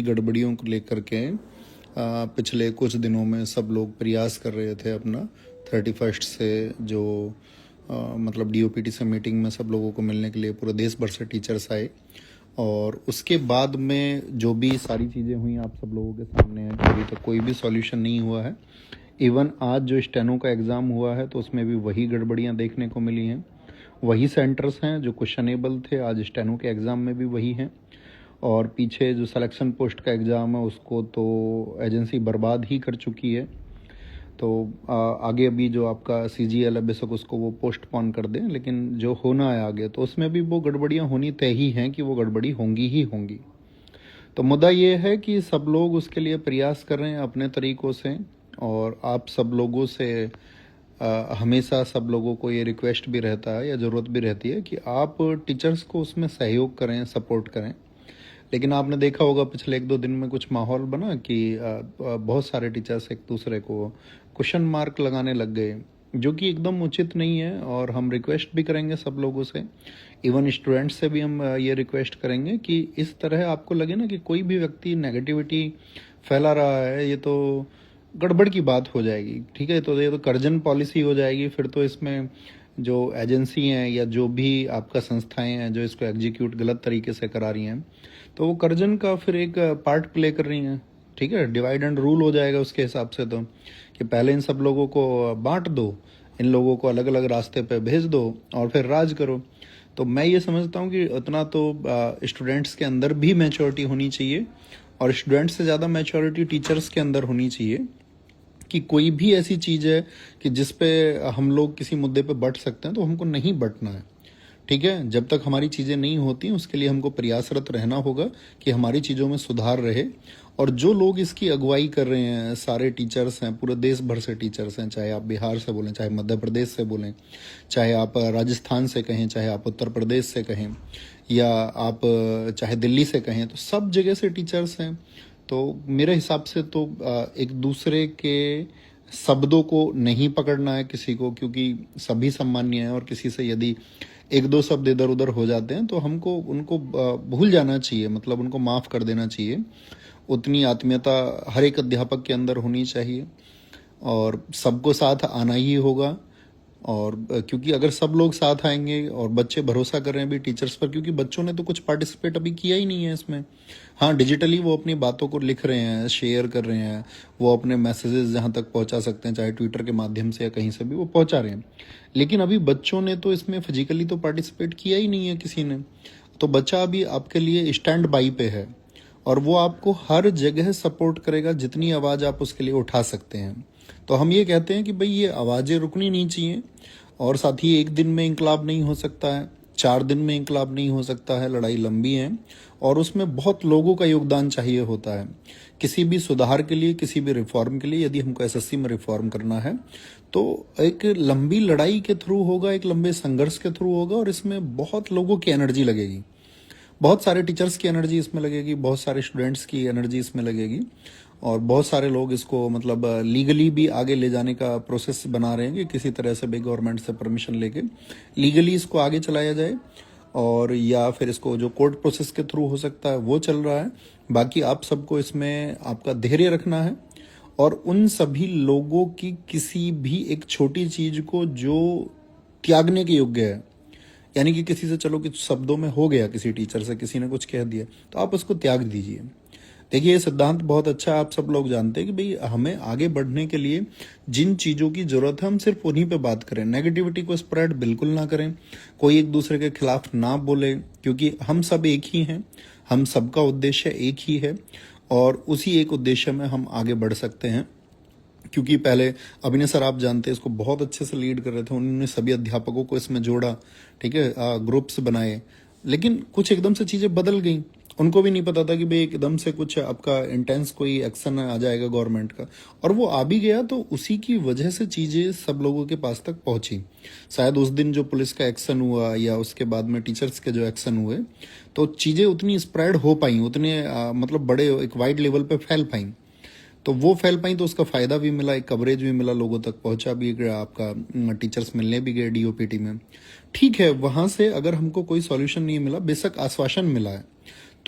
गड़बड़ियों को लेकर के पिछले कुछ दिनों में सब लोग प्रयास कर रहे थे अपना 31 से जो मतलब डीओपीटी से मीटिंग में सब लोगों को मिलने के लिए पूरे देश भर से टीचर्स आए और उसके बाद में जो भी सारी चीज़ें हुई आप सब लोगों के सामने है कि अभी तक कोई भी सॉल्यूशन नहीं हुआ है। इवन आज जो स्टेनो का एग्ज़ाम हुआ है तो उसमें भी वही गड़बड़ियाँ देखने को मिली हैं, वही सेंटर्स हैं जो क्वेश्चनेबल थे, आज स्टेनो के एग्ज़ाम में भी वही हैं। और पीछे जो सिलेक्शन पोस्ट का एग्ज़ाम है उसको तो एजेंसी बर्बाद ही कर चुकी है। तो आगे अभी जो आपका CGL है बेशक उसको वो पोस्टपोन कर दें, लेकिन जो होना है आगे तो उसमें भी वो गड़बड़ियाँ होनी तय ही हैं कि वो गड़बड़ी होंगी ही होंगी। तो मुद्दा ये है कि सब लोग उसके लिए प्रयास कर रहे हैं अपने तरीक़ों से, और आप सब लोगों से हमेशा सब लोगों को ये रिक्वेस्ट भी रहता है या ज़रूरत भी रहती है कि आप टीचर्स को उसमें सहयोग करें, सपोर्ट करें। लेकिन आपने देखा होगा पिछले 1-2 दिन में कुछ माहौल बना कि बहुत सारे टीचर्स एक दूसरे को क्वेश्चन मार्क लगाने लग गए, जो कि एकदम उचित नहीं है। और हम रिक्वेस्ट भी करेंगे सब लोगों से, इवन स्टूडेंट्स से भी हम ये रिक्वेस्ट करेंगे कि इस तरह आपको लगे ना कि कोई भी व्यक्ति नेगेटिविटी फैला रहा है, ये तो गड़बड़ की बात हो जाएगी। ठीक है, तो ये तो कर्जन पॉलिसी हो जाएगी। फिर तो इसमें जो एजेंसी हैं या जो भी आपका संस्थाएं हैं जो इसको एग्जीक्यूट गलत तरीके से करा रही हैं, तो वो कर्जन का फिर एक पार्ट प्ले कर रही हैं। ठीक है, डिवाइड एंड रूल हो जाएगा उसके हिसाब से, तो कि पहले इन सब लोगों को बांट दो, इन लोगों को अलग अलग रास्ते पे भेज दो और फिर राज करो। तो मैं ये समझता हूँ कि उतना तो स्टूडेंट्स के अंदर भी मैच्योरिटी होनी चाहिए, और स्टूडेंट्स से ज़्यादा मैच्योरिटी टीचर्स के अंदर होनी चाहिए कि कोई भी ऐसी चीज़ है कि जिस पे हम लोग किसी मुद्दे पे बट सकते हैं तो हमको नहीं बटना है। ठीक है, जब तक हमारी चीज़ें नहीं होती उसके लिए हमको प्रयासरत रहना होगा कि हमारी चीज़ों में सुधार रहे। और जो लोग इसकी अगुवाई कर रहे हैं, सारे टीचर्स हैं, पूरे देश भर से टीचर्स हैं, चाहे आप बिहार से बोलें, चाहे मध्य प्रदेश से बोलें, चाहे आप राजस्थान से कहें, चाहे आप उत्तर प्रदेश से कहें, या आप चाहे दिल्ली से कहें, तो सब जगह से टीचर्स हैं। तो मेरे हिसाब से तो एक दूसरे के शब्दों को नहीं पकड़ना है किसी को, क्योंकि सभी सम्मान्य हैं और किसी से यदि 1-2 शब्द इधर उधर हो जाते हैं तो हमको उनको भूल जाना चाहिए, मतलब उनको माफ़ कर देना चाहिए। उतनी आत्मीयता हर एक अध्यापक के अंदर होनी चाहिए और सबको साथ आना ही होगा। और क्योंकि अगर सब लोग साथ आएंगे और बच्चे भरोसा कर रहे हैं भी टीचर्स पर, क्योंकि बच्चों ने तो कुछ पार्टिसिपेट अभी किया ही नहीं है इसमें। हाँ, डिजिटली वो अपनी बातों को लिख रहे हैं, शेयर कर रहे हैं, वो अपने मैसेजेस जहाँ तक पहुँचा सकते हैं, चाहे ट्विटर के माध्यम से या कहीं से भी वो पहुँचा रहे हैं। लेकिन अभी बच्चों ने तो इसमें फिजिकली तो पार्टिसिपेट किया ही नहीं है किसी ने। तो बच्चा अभी आपके लिए स्टैंड बाई पे है और वो आपको हर जगह सपोर्ट करेगा जितनी आवाज़ आप उसके लिए उठा सकते हैं। तो हम ये कहते हैं कि भाई ये आवाज़ें रुकनी नहीं चाहिए, और साथ ही एक दिन में इंकलाब नहीं हो सकता है, 4 दिन में इंकलाब नहीं हो सकता है, लड़ाई लंबी है और उसमें बहुत लोगों का योगदान चाहिए होता है। किसी भी सुधार के लिए, किसी भी रिफॉर्म के लिए, यदि हमको SSC में रिफॉर्म करना है तो एक लंबी लड़ाई के थ्रू होगा, एक लंबे संघर्ष के थ्रू होगा, और इसमें बहुत लोगों की एनर्जी लगेगी, बहुत सारे टीचर्स की एनर्जी इसमें लगेगी, बहुत सारे स्टूडेंट्स की एनर्जी इसमें लगेगी, और बहुत सारे लोग इसको मतलब लीगली भी आगे ले जाने का प्रोसेस बना रहे हैं कि किसी तरह से भी गवर्नमेंट से परमिशन लेके लीगली इसको आगे चलाया जाए, और या फिर इसको जो कोर्ट प्रोसेस के थ्रू हो सकता है वो चल रहा है। बाकी आप सबको इसमें आपका धैर्य रखना है, और उन सभी लोगों की किसी भी एक छोटी चीज को जो त्यागने के योग्य है, यानी कि किसी से चलो कि शब्दों में हो गया, किसी टीचर से किसी ने कुछ कह दिया तो आप उसको त्याग दीजिए। देखिए, ये सिद्धांत बहुत अच्छा है, आप सब लोग जानते हैं कि भाई हमें आगे बढ़ने के लिए जिन चीज़ों की ज़रूरत है हम सिर्फ उन्हीं पे बात करें, नेगेटिविटी को स्प्रेड बिल्कुल ना करें, कोई एक दूसरे के खिलाफ ना बोले, क्योंकि हम सब एक ही हैं, हम सबका उद्देश्य एक ही है और उसी एक उद्देश्य में हम आगे बढ़ सकते हैं। क्योंकि पहले अभिनय सर आप जानते हैं इसको बहुत अच्छे से लीड कर रहे थे, उन्होंने सभी अध्यापकों को इसमें जोड़ा, ठीक है, ग्रुप्स बनाए, लेकिन कुछ एकदम से चीज़ें बदल गई। उनको भी नहीं पता था कि भाई एकदम से कुछ आपका इंटेंस कोई एक्शन आ जाएगा गवर्नमेंट का, और वो आ भी गया, तो उसी की वजह से चीज़ें सब लोगों के पास तक पहुंची। शायद उस दिन जो पुलिस का एक्शन हुआ या उसके बाद में टीचर्स के जो एक्शन हुए, तो चीज़ें उतनी स्प्रेड हो पाई, उतने मतलब बड़े एक वाइड लेवल पे फैल पाई, तो वो फैल पाई, तो उसका फ़ायदा भी मिला, एक कवरेज भी मिला, लोगों तक पहुंचा भी, आपका टीचर्स मिलने भी गए डीओपीटी में। ठीक है, वहाँ से अगर हमको कोई सॉल्यूशन नहीं मिला, बेशक आश्वासन मिला है,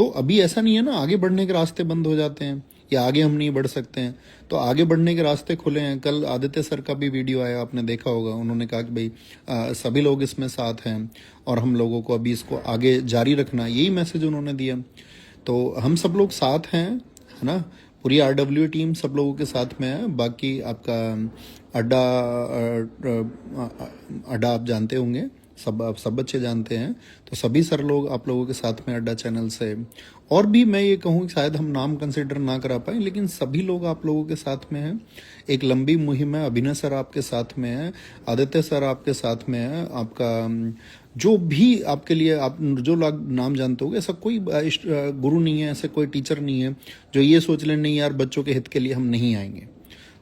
तो अभी ऐसा नहीं है ना आगे बढ़ने के रास्ते बंद हो जाते हैं या आगे हम नहीं बढ़ सकते हैं, तो आगे बढ़ने के रास्ते खुले हैं। कल आदित्य सर का भी वीडियो आया, आपने देखा होगा, उन्होंने कहा कि भाई सभी लोग इसमें साथ हैं और हम लोगों को अभी इसको आगे जारी रखना, यही मैसेज उन्होंने दिया। तो हम सब लोग साथ हैं, है ना, पूरी RW टीम सब लोगों के साथ में है। बाकी आपका अड्डा अड्डा आप जानते होंगे, सब बच्चे जानते हैं, तो सभी सर लोग आप लोगों के साथ में अड्डा चैनल से। और भी मैं ये कहूँ कि शायद हम नाम कंसिडर ना करा पाए, लेकिन सभी लोग आप लोगों के साथ में हैं। एक लंबी मुहिम है, अभिनय सर आपके साथ में है, आदित्य सर आपके साथ में है, आपका जो भी आपके लिए आप जो लोग नाम जानते होगे, ऐसा कोई गुरु नहीं है, ऐसा कोई टीचर नहीं है जो ये सोच ले नहीं यार बच्चों के हित के लिए हम नहीं आएंगे।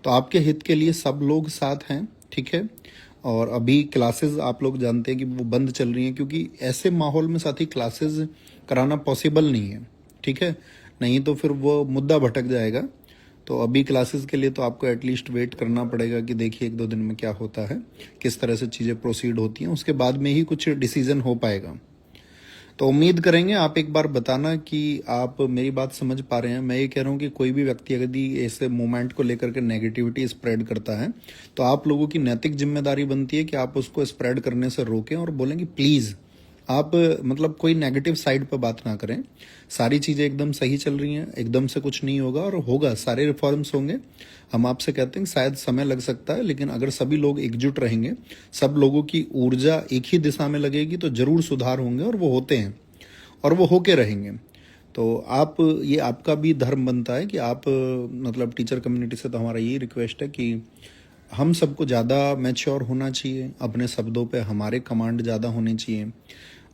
तो आपके हित के लिए सब लोग साथ हैं, ठीक है। और अभी क्लासेस आप लोग जानते हैं कि वो बंद चल रही हैं, क्योंकि ऐसे माहौल में साथी क्लासेस कराना पॉसिबल नहीं है, ठीक है, नहीं तो फिर वो मुद्दा भटक जाएगा। तो अभी क्लासेस के लिए तो आपको एटलीस्ट वेट करना पड़ेगा कि देखिए 1-2 दिन में क्या होता है, किस तरह से चीज़ें प्रोसीड होती हैं, उसके बाद में ही कुछ डिसीजन हो पाएगा। तो उम्मीद करेंगे आप एक बार बताना कि आप मेरी बात समझ पा रहे हैं। मैं ये कह रहा हूँ कि कोई भी व्यक्ति यदि ऐसे मूवमेंट को लेकर के नेगेटिविटी स्प्रेड करता है, तो आप लोगों की नैतिक जिम्मेदारी बनती है कि आप उसको स्प्रेड करने से रोकें और बोलें कि प्लीज़ आप मतलब कोई नेगेटिव साइड पर बात ना करें। सारी चीज़ें एकदम सही चल रही हैं, एकदम से कुछ नहीं होगा और होगा, सारे रिफॉर्म्स होंगे। हम आपसे कहते हैं शायद समय लग सकता है, लेकिन अगर सभी लोग एकजुट रहेंगे, सब लोगों की ऊर्जा एक ही दिशा में लगेगी, तो जरूर सुधार होंगे और वो होते हैं और वो होके रहेंगे। तो आप, ये आपका भी धर्म बनता है कि आप मतलब टीचर कम्युनिटी से तो हमारा यही रिक्वेस्ट है कि हम सबको ज़्यादा मैच्योर होना चाहिए, अपने शब्दों पे हमारे कमांड ज़्यादा होने चाहिए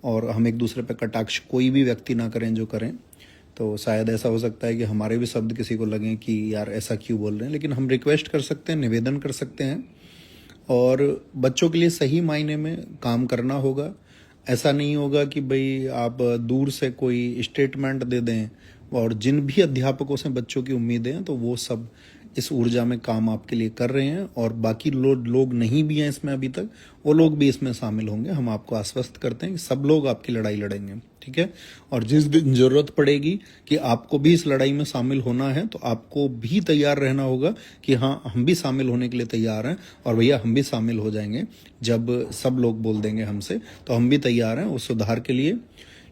और हम एक दूसरे पे कटाक्ष कोई भी व्यक्ति ना करें जो करें। तो शायद ऐसा हो सकता है कि हमारे भी शब्द किसी को लगें कि यार ऐसा क्यों बोल रहे हैं, लेकिन हम रिक्वेस्ट कर सकते हैं, निवेदन कर सकते हैं और बच्चों के लिए सही मायने में काम करना होगा। ऐसा नहीं होगा कि भाई आप दूर से कोई स्टेटमेंट दे दें, और जिन भी अध्यापकों से बच्चों की उम्मीदें हैं तो वो सब इस ऊर्जा में काम आपके लिए कर रहे हैं, और बाकी लोग नहीं भी हैं इसमें अभी तक, वो लोग भी इसमें शामिल होंगे। हम आपको आश्वस्त करते हैं कि सब लोग आपकी लड़ाई लड़ेंगे, ठीक है। और जिस दिन जरूरत पड़ेगी कि आपको भी इस लड़ाई में शामिल होना है, तो आपको भी तैयार रहना होगा कि हाँ हम भी शामिल होने के लिए तैयार हैं, और भैया हम भी शामिल हो जाएंगे जब सब लोग बोल देंगे हमसे, तो हम भी तैयार हैं उस सुधार के लिए।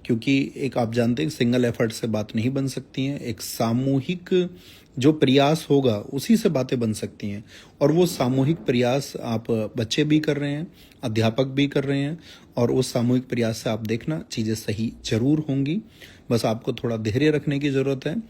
क्योंकि एक आप जानते हैं सिंगल एफर्ट से बात नहीं बन सकती हैं, एक सामूहिक जो प्रयास होगा उसी से बातें बन सकती हैं, और वो सामूहिक प्रयास आप बच्चे भी कर रहे हैं, अध्यापक भी कर रहे हैं, और उस सामूहिक प्रयास से आप देखना चीज़ें सही जरूर होंगी। बस आपको थोड़ा धैर्य रखने की ज़रूरत है,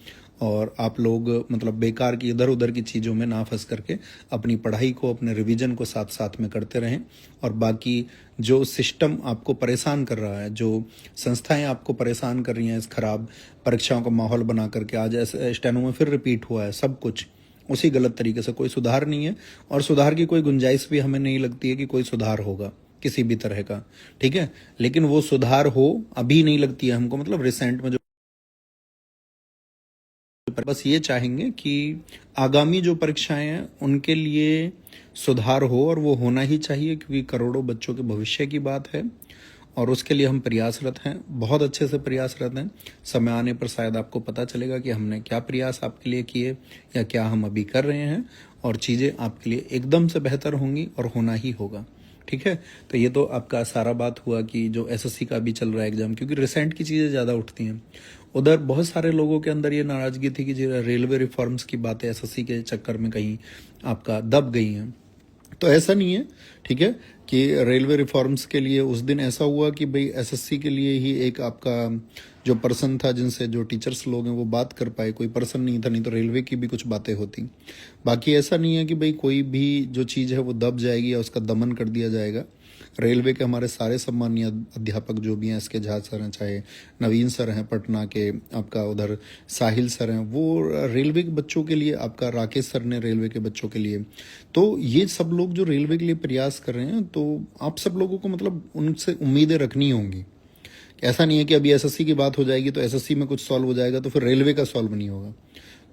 और आप लोग मतलब बेकार की इधर उधर की चीज़ों में ना फंस करके अपनी पढ़ाई को, अपने रिवीजन को साथ साथ में करते रहें। और बाकी जो सिस्टम आपको परेशान कर रहा है, जो संस्थाएं आपको परेशान कर रही हैं इस खराब परीक्षाओं का माहौल बना करके, आज ऐसे स्टेनो में फिर रिपीट हुआ है सब कुछ उसी गलत तरीके से, कोई सुधार नहीं है, और सुधार की कोई गुंजाइश भी हमें नहीं लगती है कि कोई सुधार होगा किसी भी तरह का, ठीक है। लेकिन वो सुधार हो अभी नहीं लगती है हमको, मतलब रिसेंट में जो, बस ये चाहेंगे कि आगामी जो परीक्षाएं हैं उनके लिए सुधार हो, और वो होना ही चाहिए, क्योंकि करोड़ों बच्चों के भविष्य की बात है और उसके लिए हम प्रयासरत हैं, बहुत अच्छे से प्रयासरत हैं। समय आने पर शायद आपको पता चलेगा कि हमने क्या प्रयास आपके लिए किए या क्या हम अभी कर रहे हैं, और चीज़ें आपके लिए एकदम से बेहतर होंगी और होना ही होगा, ठीक है। तो ये तो आपका सारा बात हुआ कि जो SSC का भी चल रहा है एग्जाम, क्योंकि रिसेंट की चीज़ें ज़्यादा उठती हैं। उधर बहुत सारे लोगों के अंदर ये नाराज़गी थी कि जो रेलवे रिफॉर्म्स की बातें SSC के चक्कर में कहीं आपका दब गई हैं, तो ऐसा नहीं है, ठीक है, कि रेलवे रिफॉर्म्स के लिए उस दिन ऐसा हुआ कि भाई SSC के लिए ही एक आपका जो पर्सन था, जिनसे जो टीचर्स लोग हैं वो बात कर पाए, कोई पर्सन नहीं था, नहीं तो रेलवे की भी कुछ बातें होती। बाकी ऐसा नहीं है कि भाई कोई भी जो चीज़ है वो दब जाएगी या उसका दमन कर दिया जाएगा। रेलवे के हमारे सारे सम्मानीय अध्यापक जो भी हैं, SK झा सर हैं, चाहे नवीन सर हैं पटना के, आपका उधर साहिल सर हैं, वो रेलवे के बच्चों के लिए, आपका राकेश सर ने रेलवे के बच्चों के लिए, तो ये सब लोग जो रेलवे के लिए प्रयास कर रहे हैं, तो आप सब लोगों को मतलब उनसे उम्मीदें रखनी होंगी। ऐसा नहीं है कि अभी SSC की बात हो जाएगी तो SSC में कुछ सॉल्व हो जाएगा तो फिर रेलवे का सॉल्व नहीं होगा।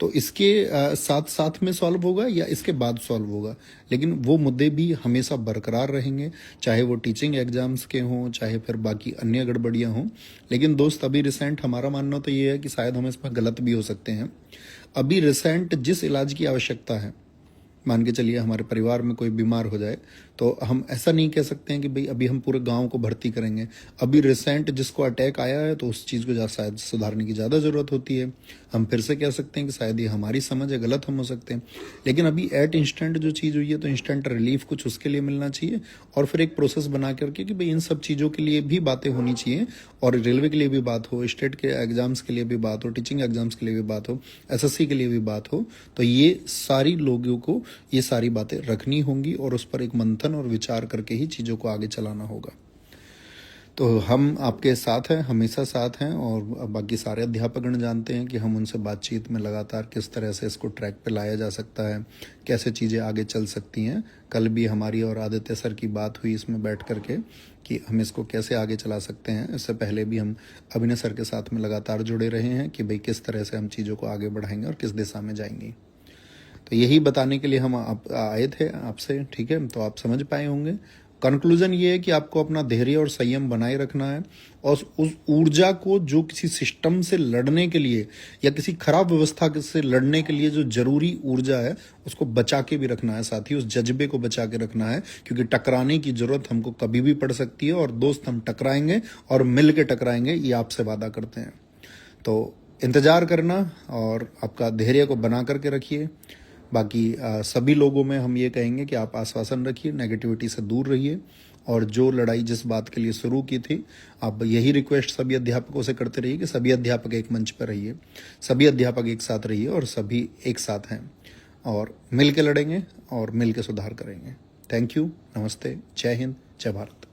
तो इसके साथ साथ में सॉल्व होगा या इसके बाद सॉल्व होगा, लेकिन वो मुद्दे भी हमेशा बरकरार रहेंगे, चाहे वो टीचिंग एग्जाम्स के हों, चाहे फिर बाकी अन्य गड़बड़ियां हों। लेकिन दोस्त अभी रिसेंट हमारा मानना तो ये है कि शायद हम इसमें गलत भी हो सकते हैं। अभी रिसेंट जिस इलाज की आवश्यकता है, मान के चलिए हमारे परिवार में कोई बीमार हो जाए, तो हम ऐसा नहीं कह सकते हैं कि भाई अभी हम पूरे गांव को भर्ती करेंगे। अभी रिसेंट जिसको अटैक आया है तो उस चीज़ को शायद सुधारने की ज़्यादा ज़रूरत होती है। हम फिर से कह सकते हैं कि शायद ये हमारी समझ है, गलत हम हो सकते हैं। लेकिन अभी एट इंस्टेंट जो चीज़ हुई है तो इंस्टेंट रिलीफ कुछ उसके लिए मिलना चाहिए, और फिर एक प्रोसेस बना करके कि भाई इन सब चीज़ों के लिए भी बातें होनी चाहिए, और रेलवे के लिए भी बात हो, स्टेट के एग्जाम्स के लिए भी बात हो, टीचिंग एग्जाम्स के लिए भी बात हो, एसएससी के लिए भी बात हो। तो ये सारी लोगों को ये सारी बातें रखनी होंगी और उस पर एक मंथन और विचार करके ही चीज़ों को आगे चलाना होगा। तो हम आपके साथ हैं, हमेशा साथ हैं, और बाकी सारे अध्यापकगण जानते हैं कि हम उनसे बातचीत में लगातार किस तरह से इसको ट्रैक पे लाया जा सकता है, कैसे चीज़ें आगे चल सकती हैं। कल भी हमारी और आदित्य सर की बात हुई इसमें बैठ करके कि हम इसको कैसे आगे चला सकते हैं। इससे पहले भी हम अभिनय सर के साथ में लगातार जुड़े रहे हैं कि भाई किस तरह से हम चीज़ों को आगे बढ़ाएंगे और किस दिशा में जाएंगे। तो यही बताने के लिए हम आए थे आपसे, ठीक है। तो आप समझ पाए होंगे। कंक्लूजन ये है कि आपको अपना धैर्य और संयम बनाए रखना है, और उस ऊर्जा को जो किसी सिस्टम से लड़ने के लिए या किसी खराब व्यवस्था से लड़ने के लिए जो जरूरी ऊर्जा है उसको बचा के भी रखना है, साथ ही उस जज्बे को बचा के रखना है, क्योंकि टकराने की जरूरत हमको कभी भी पड़ सकती है। और दोस्त, हम टकराएंगे और मिल के टकराएंगे, ये आपसे वादा करते हैं। तो इंतजार करना और आपका धैर्य को बना करके रखिए। बाकी सभी लोगों में हम ये कहेंगे कि आप आश्वासन रखिए, नेगेटिविटी से दूर रहिए, और जो लड़ाई जिस बात के लिए शुरू की थी, आप यही रिक्वेस्ट सभी अध्यापकों से करते रहिए कि सभी अध्यापक एक मंच पर रहिए, सभी अध्यापक एक साथ रहिए, और सभी एक साथ हैं और मिल के लड़ेंगे और मिल के सुधार करेंगे। थैंक यू, नमस्ते, जय हिंद, जय भारत।